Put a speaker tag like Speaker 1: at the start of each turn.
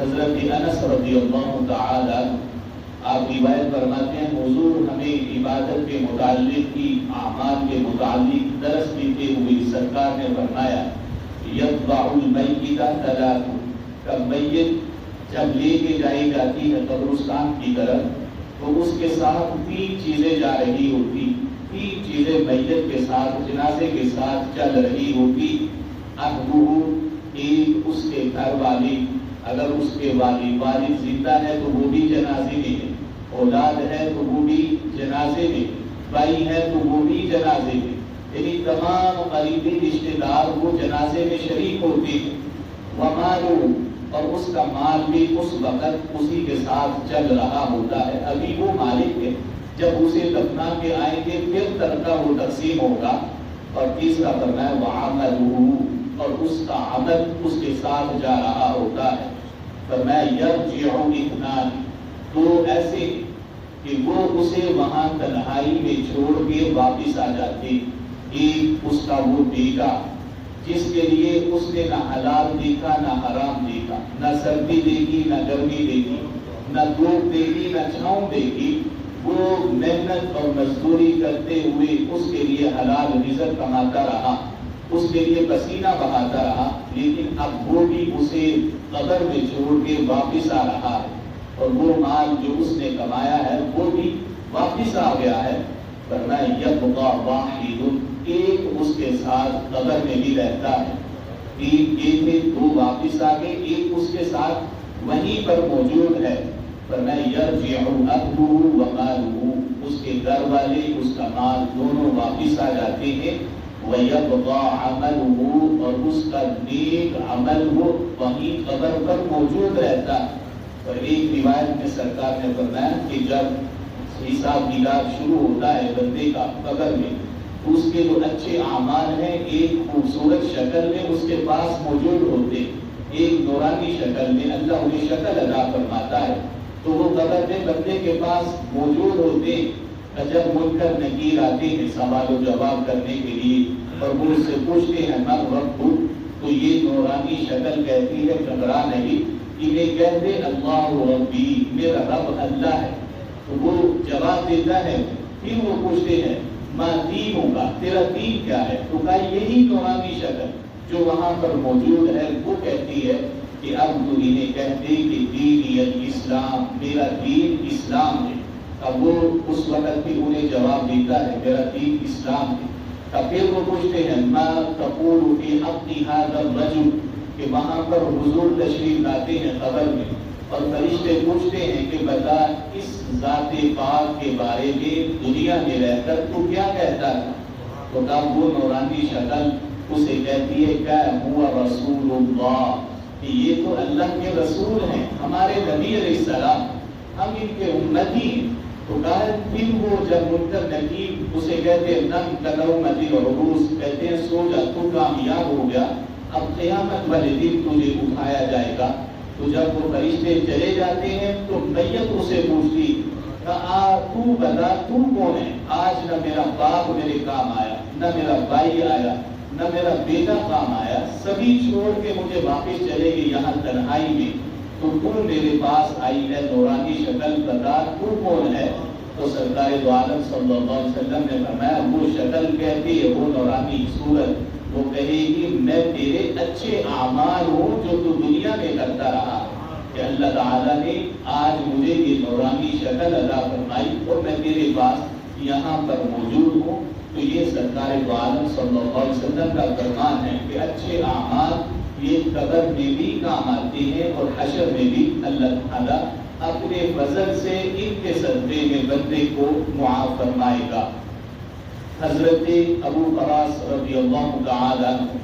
Speaker 1: حضرت انس رضی اللہ تعالی آپ روایت فرماتے ہیں حضور ہمیں عبادت کے متعلق کی اعمال کے متعلق درس دیتے ہوئے سرکار نے فرمایا یتبع المیت ثلاث، کہ میت جب لے کے جائی جاتی ہے قبرستان کی طرف تو اس کے ساتھ تین چیزیں جا رہی ہوتی، تین چیزیں میت کے ساتھ جنازے کے ساتھ چل رہی ہوتی۔ اہلہ، ایک اس کے گھر والی، اگر اس کے والد زندہ ہے تو وہ بھی جنازے میں ہے، اولاد ہے تو وہ بھی جنازے میں، بھائی ہے تو وہ بھی جنازے میں، یعنی تمام قریبی رشتے دار وہ جنازے میں شریک ہوتے ہیں۔ ومالو، اور اس کا مال بھی اس وقت اسی کے ساتھ چل رہا ہوتا ہے، ابھی وہ مالک ہے، جب اسے دفنا کے آئیں گے پھر ترکہ وہ تقسیم ہوگا۔ اور تیسرا فرمایا وعملہ، اور اس کا عمل اس کے ساتھ جا رہا ہوتا ہے۔ فرمایا یرجع اثنان، دو ایسے کہ وہ اسے وہاں تنہائی میں چھوڑ کے واپس آ جاتے۔ ایک اس کا وہ بیٹا جس کے لیے اس نے نہ حلال دیکھا نہ حرام دیکھا، نہ سردی دیکھی نہ گرمی دیکھی، نہ دھوپ دیکھی نہ چھاؤں دیکھی، وہ محنت اور مزدوری کرتے ہوئے اس کے لیے حلال رزق کماتا رہا، اس کے لیے پسینہ بہاتا رہا، لیکن اب وہ بھی اسے قبر میں چھوڑ کے واپس آ رہا ہے، اور وہ مال جو اس نے کمایا ہے وہ بھی واپس آ گیا ہے۔ فرمایا یبقى واحد، ایک اس کے ساتھ قبر میں بھی رہتا ہے۔ تین یہ تھے، دو واپس آ گئے، ایک اس کے ساتھ وہیں پر موجود ہے۔ فرمایا یرجع اہلہ ومالہ، اس کے گھر والے اس کا مال دونوں واپس آ جاتے ہیں۔ وَيَبْقَى عَمَلُهُ، اور اس کا نیک عمل وہ وہیں قبر پر موجود رہتا ہے۔ اور ایک روایت میں سرکار نے فرمایا کہ جب حساب کتاب شروع ہوتا ہے بندے کا قبر میں، تو اس کے جو اچھے اعمال ہیں ایک خوبصورت شکل میں اس کے پاس موجود ہوتے، ایک نورانی شکل میں اللہ انہیں شکل عطا فرماتا ہے، تو وہ قبر میں بندے کے پاس موجود ہوتے۔ جب منکر نکیر آتے ہیں سوال و جواب کرنے کے لیے اور وہ اس سے پوچھتے ہیں من ربک، تو یہ نورانی شکل کہتی ہے گھبرا نہیں، انہیں کہتے اللہ ربی، میرا رب اللہ ہے۔ تو وہ جواب دیتا ہے، پھر وہ پوچھتے ہیں ما دینک، تیرا دین کیا ہے؟ تو کہا یہی نورانی شکل جو وہاں پر موجود ہے وہ کہتی ہے کہ اب تو انہیں کہتے کہ دینی الاسلام، میرا دین اسلام ہے۔ اب وہ اس وقت بھی انہیں جواب دیتا ہے میرا دین اسلام ہے۔ اب پھر وہ پوچھتے ہیں ما تقول فی حق ھذا الرجل، کہ وہاں پر حضور تشریف لاتے ہیں قبر میں اور فرشتے پوچھتے ہیں کہ بتا اس ذات پاک کے بارے میں دنیا میں رہ کر تو کیا کہتا تھا؟ تو کہا وہ نورانی شکل اسے کہتی ہے کہ ہوا رسول اللہ، کہ یہ تو اللہ کے رسول ہیں، ہمارے نبی علیہ السلام، ہم ان کے امتی ہیں۔ تو کہا پھر وہ جب منکر نکیر اسے کہتے ہیں نم کنومتی العروس، کہتے ہیں سو جا تو کامیاب ہو گیا، اب قیامت والے دن تجھے اٹھایا جائے گا۔ تو جب وہ فرشتے چلے جاتے ہیں تو میت اسے پوچھتی کہ تو بتا تو کون ہے؟ آج نہ میرا باپ میرے کام آیا، نہ میرا بھائی آیا، نہ میرا بیٹا کام آیا، سبھی چھوڑ کے مجھے واپس چلے گئے یہاں تنہائی میں، تو تم میرے پاس آئی ہے نورانی شکل، بتا تو کون ہے؟ تو سرکار دو عالم صلی اللہ علیہ وسلم نے فرمایا وہ شکل کہتی ہے، وہ نورانی صورت، وہ کہے گی میں تیرے اچھے اعمال ہوں جو تو دنیا میں کرتا رہا، کہ اللہ تعالیٰ نے آج مجھے یہ نورانی شکل عطا فرمائی اور میں تیرے پاس یہاں پر موجود ہوں۔ تو یہ سرکار دو عالم صلی اللہ علیہ وسلم کا فرمان ہے کہ اچھے اعمال یہ قبر میں بھی کام آتے ہیں اور حشر میں بھی اللہ تعالیٰ اپنے فضل سے ان کے صدقے میں بندے کو معاف فرمائے گا۔ حضرت ابو فراس رضی اللہ تعالیٰ عنہ